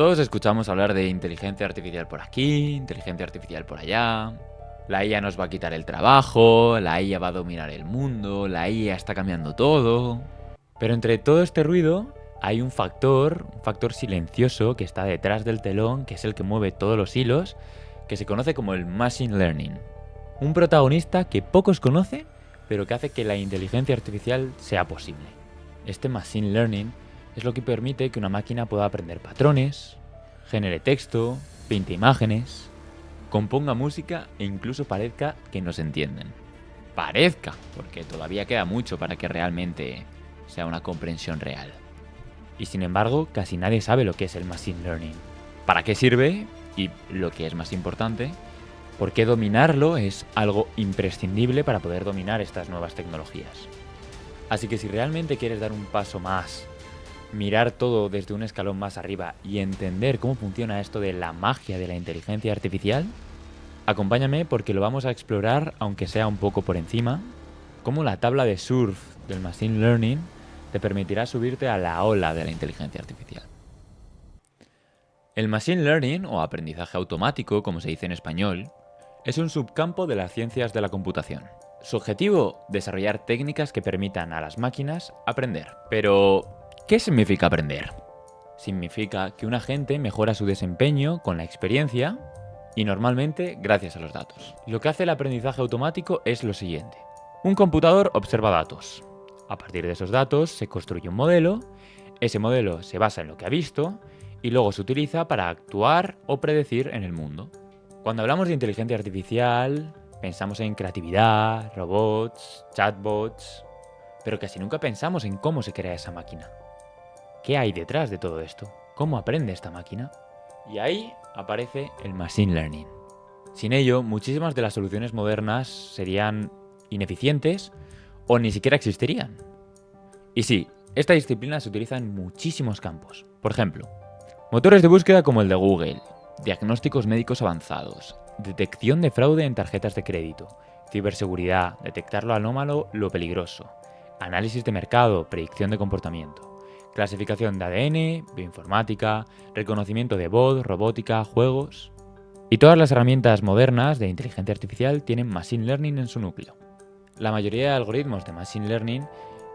Todos escuchamos hablar de inteligencia artificial por aquí, inteligencia artificial por allá. La IA nos va a quitar el trabajo, la IA va a dominar el mundo, la IA está cambiando todo. Pero entre todo este ruido hay un factor silencioso que está detrás del telón, que es el que mueve todos los hilos, que se conoce como el Machine Learning. Un protagonista que pocos conocen, pero que hace que la inteligencia artificial sea posible. Este Machine Learning es lo que permite que una máquina pueda aprender patrones, genere texto, pinte imágenes, componga música e incluso parezca que nos entienden. Parezca, porque todavía queda mucho para que realmente sea una comprensión real. Y sin embargo, casi nadie sabe lo que es el Machine Learning, para qué sirve y, lo que es más importante, por qué dominarlo es algo imprescindible para poder dominar estas nuevas tecnologías. Así que si realmente quieres dar un paso más, mirar todo desde un escalón más arriba y entender cómo funciona esto de la magia de la inteligencia artificial, acompáñame porque lo vamos a explorar, aunque sea un poco por encima, cómo la tabla de surf del Machine Learning te permitirá subirte a la ola de la inteligencia artificial. El Machine Learning, o aprendizaje automático, como se dice en español, es un subcampo de las ciencias de la computación. Su objetivo, desarrollar técnicas que permitan a las máquinas aprender. Pero, ¿qué significa aprender? Significa que un agente mejora su desempeño con la experiencia y normalmente gracias a los datos. Lo que hace el aprendizaje automático es lo siguiente. Un computador observa datos. A partir de esos datos se construye un modelo, ese modelo se basa en lo que ha visto y luego se utiliza para actuar o predecir en el mundo. Cuando hablamos de inteligencia artificial, pensamos en creatividad, robots, chatbots, pero casi nunca pensamos en cómo se crea esa máquina. ¿Qué hay detrás de todo esto? ¿Cómo aprende esta máquina? Y ahí aparece el Machine Learning. Sin ello, muchísimas de las soluciones modernas serían ineficientes o ni siquiera existirían. Y sí, esta disciplina se utiliza en muchísimos campos. Por ejemplo, motores de búsqueda como el de Google, diagnósticos médicos avanzados, detección de fraude en tarjetas de crédito, ciberseguridad, detectar lo anómalo, lo peligroso, análisis de mercado, predicción de comportamiento, clasificación de ADN, bioinformática, reconocimiento de voz, robótica, juegos. Y todas las herramientas modernas de inteligencia artificial tienen Machine Learning en su núcleo. La mayoría de algoritmos de Machine Learning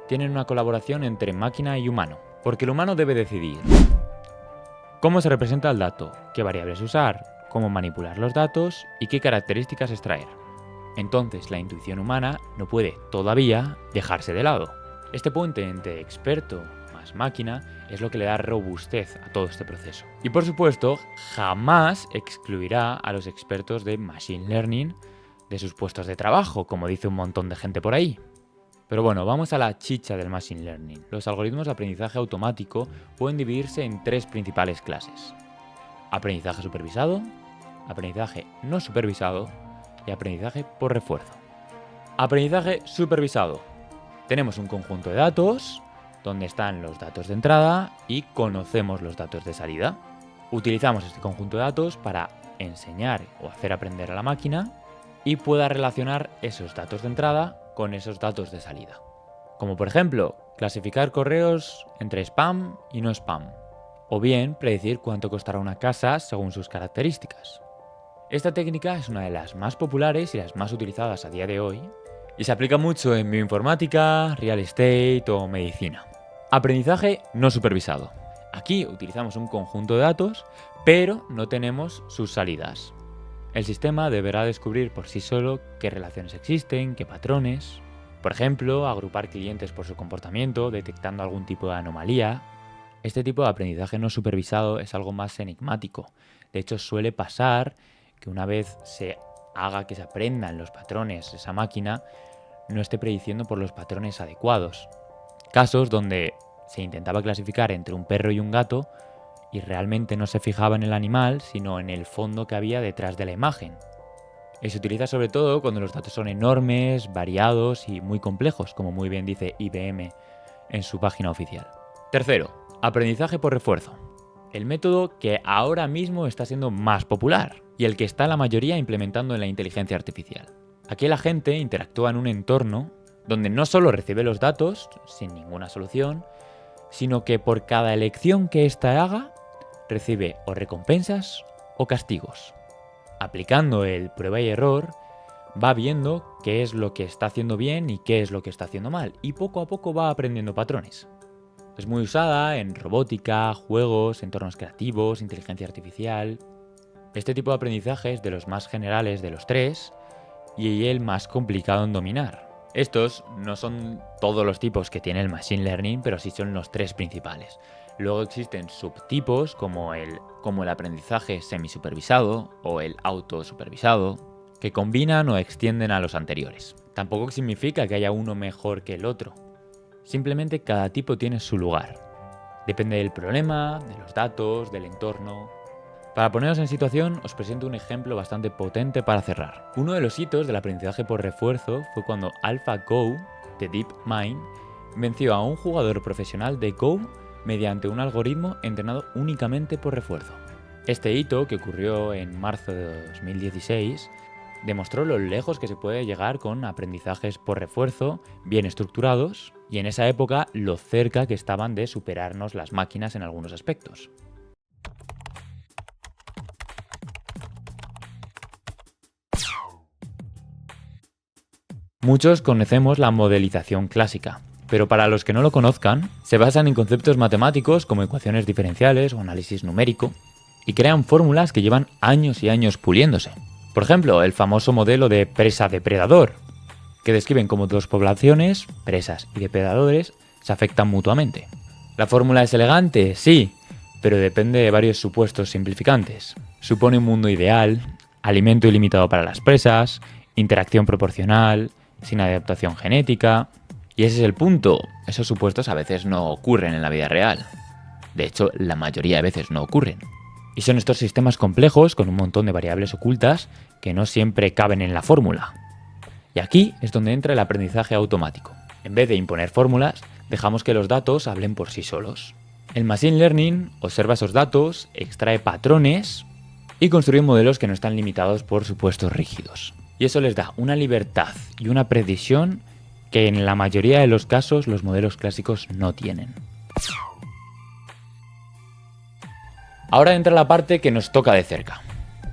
tienen una colaboración entre máquina y humano, porque el humano debe decidir cómo se representa el dato, qué variables usar, cómo manipular los datos y qué características extraer. Entonces la intuición humana no puede todavía dejarse de lado. Este puente entre experto más máquina es lo que le da robustez a todo este proceso. Y por supuesto, jamás excluirá a los expertos de Machine Learning de sus puestos de trabajo, como dice un montón de gente por ahí. Pero bueno, vamos a la chicha del Machine Learning. Los algoritmos de aprendizaje automático pueden dividirse en tres principales clases: aprendizaje supervisado, aprendizaje no supervisado y aprendizaje por refuerzo. Aprendizaje supervisado. Tenemos un conjunto de datos donde están los datos de entrada y conocemos los datos de salida. Utilizamos este conjunto de datos para enseñar o hacer aprender a la máquina y pueda relacionar esos datos de entrada con esos datos de salida. Como por ejemplo, clasificar correos entre spam y no spam, o bien predecir cuánto costará una casa según sus características. Esta técnica es una de las más populares y las más utilizadas a día de hoy, y se aplica mucho en bioinformática, real estate o medicina. Aprendizaje no supervisado. Aquí utilizamos un conjunto de datos, pero no tenemos sus salidas. El sistema deberá descubrir por sí solo qué relaciones existen, qué patrones. Por ejemplo, agrupar clientes por su comportamiento, detectando algún tipo de anomalía. Este tipo de aprendizaje no supervisado es algo más enigmático. De hecho, suele pasar que una vez se haga que se aprendan los patrones esa máquina, no esté prediciendo por los patrones adecuados. Casos donde se intentaba clasificar entre un perro y un gato y realmente no se fijaba en el animal, sino en el fondo que había detrás de la imagen. Y se utiliza sobre todo cuando los datos son enormes, variados y muy complejos, como muy bien dice IBM en su página oficial. Tercero, aprendizaje por refuerzo. El método que ahora mismo está siendo más popular y el que está la mayoría implementando en la inteligencia artificial. Aquí la gente interactúa en un entorno donde no solo recibe los datos sin ninguna solución, sino que por cada elección que ésta haga, recibe o recompensas o castigos. Aplicando el prueba y error, va viendo qué es lo que está haciendo bien y qué es lo que está haciendo mal, y poco a poco va aprendiendo patrones. Es muy usada en robótica, juegos, entornos creativos, inteligencia artificial. Este tipo de aprendizaje es de los más generales de los tres y el más complicado en dominar. Estos no son todos los tipos que tiene el Machine Learning, pero sí son los tres principales. Luego existen subtipos como el aprendizaje semisupervisado o el autosupervisado, que combinan o extienden a los anteriores. Tampoco significa que haya uno mejor que el otro. Simplemente cada tipo tiene su lugar. Depende del problema, de los datos, del entorno. Para poneros en situación, os presento un ejemplo bastante potente para cerrar. Uno de los hitos del aprendizaje por refuerzo fue cuando AlphaGo, de DeepMind, venció a un jugador profesional de Go mediante un algoritmo entrenado únicamente por refuerzo. Este hito, que ocurrió en marzo de 2016, demostró lo lejos que se puede llegar con aprendizajes por refuerzo bien estructurados y en esa época lo cerca que estaban de superarnos las máquinas en algunos aspectos. Muchos conocemos la modelización clásica, pero para los que no lo conozcan, se basan en conceptos matemáticos como ecuaciones diferenciales o análisis numérico, y crean fórmulas que llevan años y años puliéndose. Por ejemplo, el famoso modelo de presa-depredador, que describen cómo dos poblaciones, presas y depredadores, se afectan mutuamente. ¿La fórmula es elegante? Sí, pero depende de varios supuestos simplificantes. Supone un mundo ideal, alimento ilimitado para las presas, interacción proporcional, sin adaptación genética. Y ese es el punto. Esos supuestos a veces no ocurren en la vida real. De hecho, la mayoría de veces no ocurren. Y son estos sistemas complejos con un montón de variables ocultas que no siempre caben en la fórmula. Y aquí es donde entra el aprendizaje automático. En vez de imponer fórmulas, dejamos que los datos hablen por sí solos. El Machine Learning observa esos datos, extrae patrones y construye modelos que no están limitados por supuestos rígidos. Y eso les da una libertad y una precisión que en la mayoría de los casos los modelos clásicos no tienen. Ahora entra la parte que nos toca de cerca.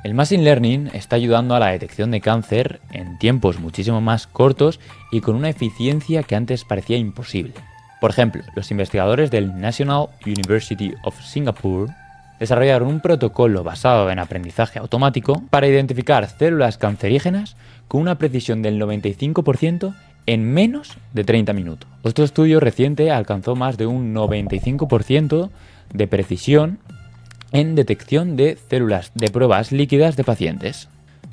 El Machine Learning está ayudando a la detección de cáncer en tiempos muchísimo más cortos y con una eficiencia que antes parecía imposible. Por ejemplo, los investigadores del National University of Singapore desarrollaron un protocolo basado en aprendizaje automático para identificar células cancerígenas con una precisión del 95% en menos de 30 minutos. Otro estudio reciente alcanzó más de un 95% de precisión en detección de células de pruebas líquidas de pacientes.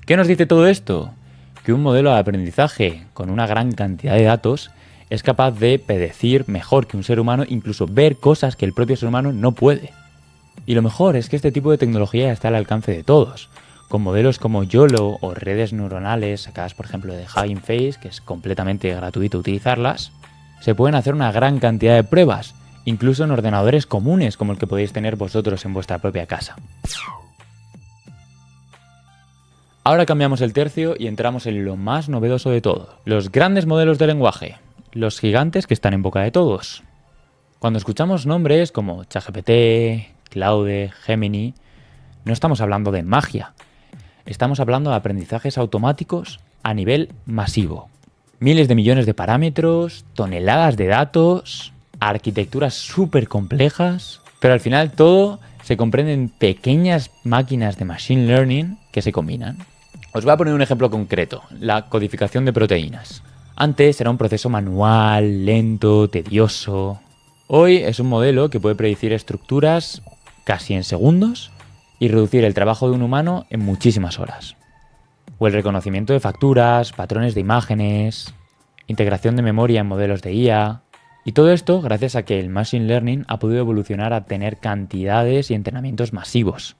¿Qué nos dice todo esto? Que un modelo de aprendizaje con una gran cantidad de datos es capaz de predecir mejor que un ser humano, incluso ver cosas que el propio ser humano no puede. Y lo mejor es que este tipo de tecnología está al alcance de todos, con modelos como YOLO o redes neuronales sacadas por ejemplo de Hugging Face, que es completamente gratuito utilizarlas. Se pueden hacer una gran cantidad de pruebas, incluso en ordenadores comunes como el que podéis tener vosotros en vuestra propia casa. Ahora cambiamos el tercio y entramos en lo más novedoso de todo, los grandes modelos de lenguaje, los gigantes que están en boca de todos. Cuando escuchamos nombres como ChatGPT, Claude, Gemini, no estamos hablando de magia, estamos hablando de aprendizajes automáticos a nivel masivo. Miles de millones de parámetros, toneladas de datos, arquitecturas súper complejas, pero al final todo se comprende en pequeñas máquinas de Machine Learning que se combinan. Os voy a poner un ejemplo concreto, la codificación de proteínas. Antes era un proceso manual, lento, tedioso. Hoy es un modelo que puede predecir estructuras casi en segundos y reducir el trabajo de un humano en muchísimas horas. O el reconocimiento de facturas, patrones de imágenes, integración de memoria en modelos de IA. Y todo esto gracias a que el Machine Learning ha podido evolucionar a tener cantidades y entrenamientos masivos.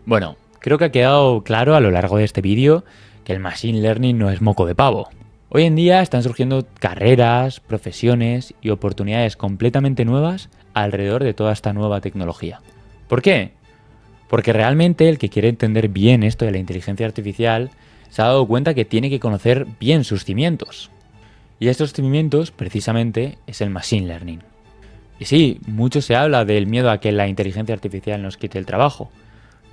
Bueno, creo que ha quedado claro a lo largo de este vídeo que el Machine Learning no es moco de pavo. Hoy en día están surgiendo carreras, profesiones y oportunidades completamente nuevas alrededor de toda esta nueva tecnología. ¿Por qué? Porque realmente el que quiere entender bien esto de la inteligencia artificial se ha dado cuenta que tiene que conocer bien sus cimientos. Y estos cimientos, precisamente, es el Machine Learning. Y sí, mucho se habla del miedo a que la inteligencia artificial nos quite el trabajo,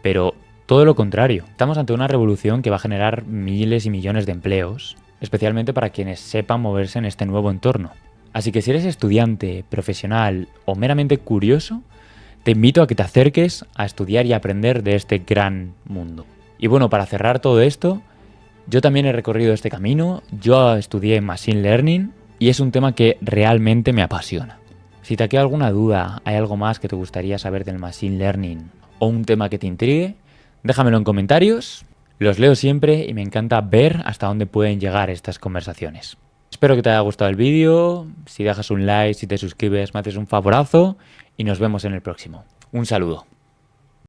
pero todo lo contrario. Estamos ante una revolución que va a generar miles y millones de empleos, especialmente para quienes sepan moverse en este nuevo entorno. Así que si eres estudiante, profesional o meramente curioso, te invito a que te acerques a estudiar y aprender de este gran mundo. Y bueno, para cerrar todo esto, yo también he recorrido este camino, yo estudié Machine Learning y es un tema que realmente me apasiona. Si te queda alguna duda, hay algo más que te gustaría saber del Machine Learning o un tema que te intrigue, déjamelo en comentarios, los leo siempre y me encanta ver hasta dónde pueden llegar estas conversaciones. Espero que te haya gustado el vídeo, si dejas un like, si te suscribes me haces un favorazo y nos vemos en el próximo. Un saludo.